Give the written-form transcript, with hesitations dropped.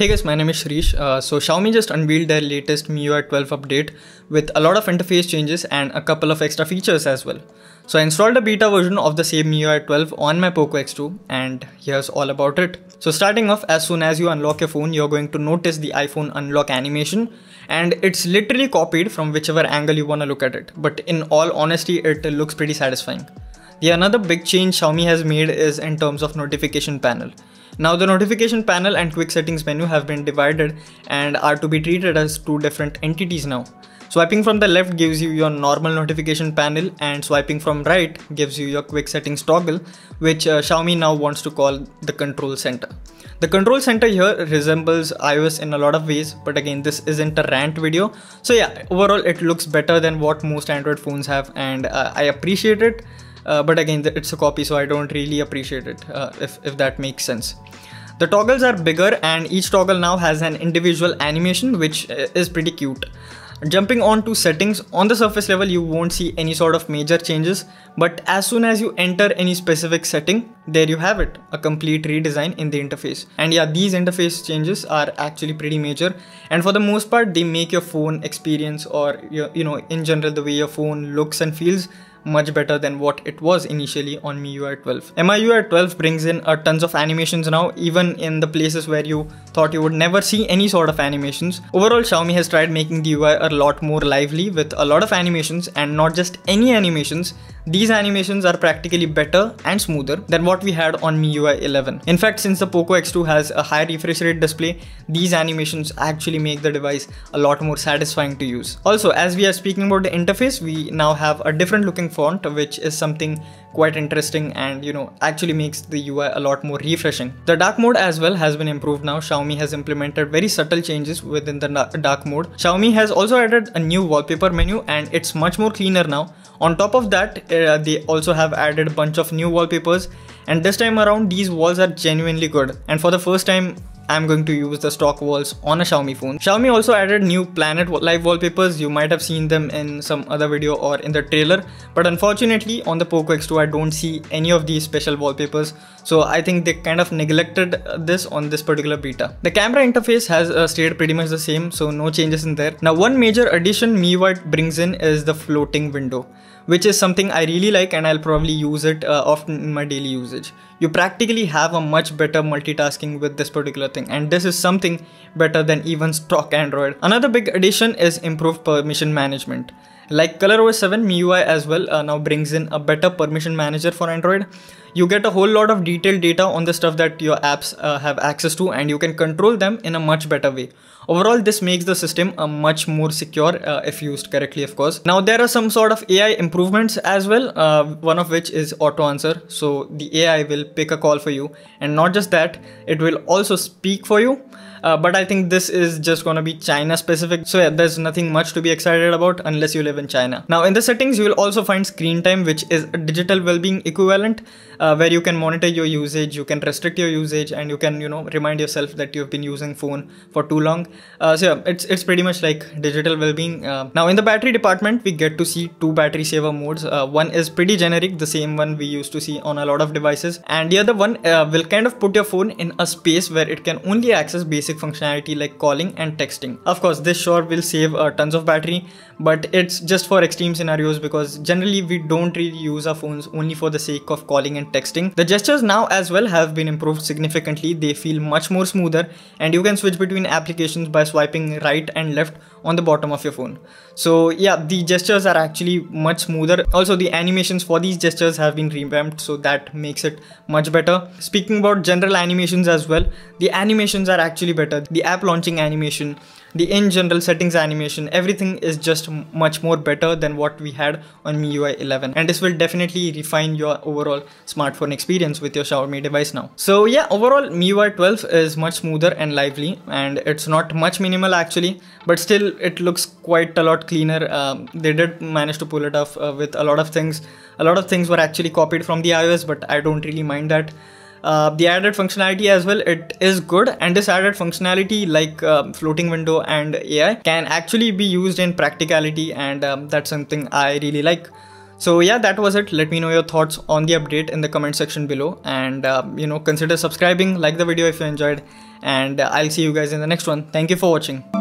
Hey guys, my name is Shrish. So Xiaomi just unveiled their latest Miui 12 update with a lot of interface changes and a couple of extra features as well. So I installed a beta version of the same Miui 12 on my POCO X2 and here's all about it. So starting off, as soon as you unlock your phone, you're going to notice the iPhone unlock animation, and it's literally copied from whichever angle you want to look at it. But in all honesty, it looks pretty satisfying. The another big change Xiaomi has made is in terms of notification panel. Now the notification panel and quick settings menu have been divided and are to be treated as two different entities now. Swiping from the left gives you your normal notification panel, and swiping from right gives you your quick settings toggle, which Xiaomi now wants to call the control center. The control center here resembles iOS in a lot of ways, but again, this isn't a rant video. So yeah, overall it looks better than what most Android phones have, and I appreciate it. But again, it's a copy, so I don't really appreciate it, if that makes sense. The toggles are bigger and each toggle now has an individual animation, which is pretty cute. Jumping on to settings, on the surface level you won't see any sort of major changes, but as soon as you enter any specific setting, there you have it, a complete redesign in the interface. And yeah, these interface changes are actually pretty major, and for the most part they make your phone experience, or in general the way your phone looks and feels, much better than what it was initially on MIUI 12. MIUI 12 brings in tons of animations now, even in the places where you thought you would never see any sort of animations. Overall, Xiaomi has tried making the UI a lot more lively with a lot of animations, and not just any animations. These animations are practically better and smoother than what we had on MIUI 11. In fact, since the POCO X2 has a high refresh rate display, these animations actually make the device a lot more satisfying to use. Also, as we are speaking about the interface, we now have a different looking font, which is something quite interesting and actually makes the UI a lot more refreshing. The dark mode as well has been improved now. Xiaomi has implemented very subtle changes within the dark mode. Xiaomi has also added a new wallpaper menu, and it's much more cleaner now. On top of that, they also have added a bunch of new wallpapers, and this time around these walls are genuinely good, and for the first time I'm going to use the stock walls on a Xiaomi phone. Xiaomi also added new Planet Live wallpapers. You might have seen them in some other video or in the trailer, but unfortunately on the POCO X2 I don't see any of these special wallpapers, so I think they kind of neglected this on this particular beta. The camera interface has stayed pretty much the same, so no changes in there. Now one major addition MIUI brings in is the floating window, which is something I really like, and I'll probably use it often in my daily usage. You practically have a much better multitasking with this particular thing, and this is something better than even stock Android. Another big addition is improved permission management. Like ColorOS 7, MIUI as well now brings in a better permission manager for Android. You get a whole lot of detailed data on the stuff that your apps have access to, and you can control them in a much better way. Overall, this makes the system much more secure if used correctly, of course. Now there are some sort of AI improvements as well, one of which is auto answer. So the AI will pick a call for you, and not just that, it will also speak for you. But I think this is just gonna be China specific, so yeah, there's nothing much to be excited about unless you live in China. Now in the settings you will also find screen time, which is a digital well-being equivalent, where you can monitor your usage, you can restrict your usage, and you can remind yourself that you've been using phone for too long. So yeah, it's pretty much like digital well-being. Now in the battery department we get to see two battery saver modes. One is pretty generic, the same one we used to see on a lot of devices, and the other one will kind of put your phone in a space where it can only access basic functionality like calling and texting. Of course, this sure will save tons of battery, but it's just for extreme scenarios, because generally we don't really use our phones only for the sake of calling and texting. The gestures now as well have been improved significantly. They feel much more smoother, and you can switch between applications by swiping right and left on the bottom of your phone. So yeah, the gestures are actually much smoother. Also, the animations for these gestures have been revamped, so that makes it much better. Speaking about general animations as well, the animations are actually better. The app launching animation, the in general settings animation, everything is just much more better than what we had on MIUI 11, and this will definitely refine your overall smartphone experience with your Xiaomi device now. So yeah, overall MIUI 12 is much smoother and lively, and it's not much minimal actually, but still it looks quite a lot cleaner. They did manage to pull it off with a lot of things. A lot of things were actually copied from the iOS, but I don't really mind that. The added functionality as well, it is good, and this added functionality like floating window and AI can actually be used in practicality, and that's something I really like. So yeah, that was it. Let me know your thoughts on the update in the comment section below, and consider subscribing, like the video if you enjoyed, and I'll see you guys in the next one. Thank you for watching.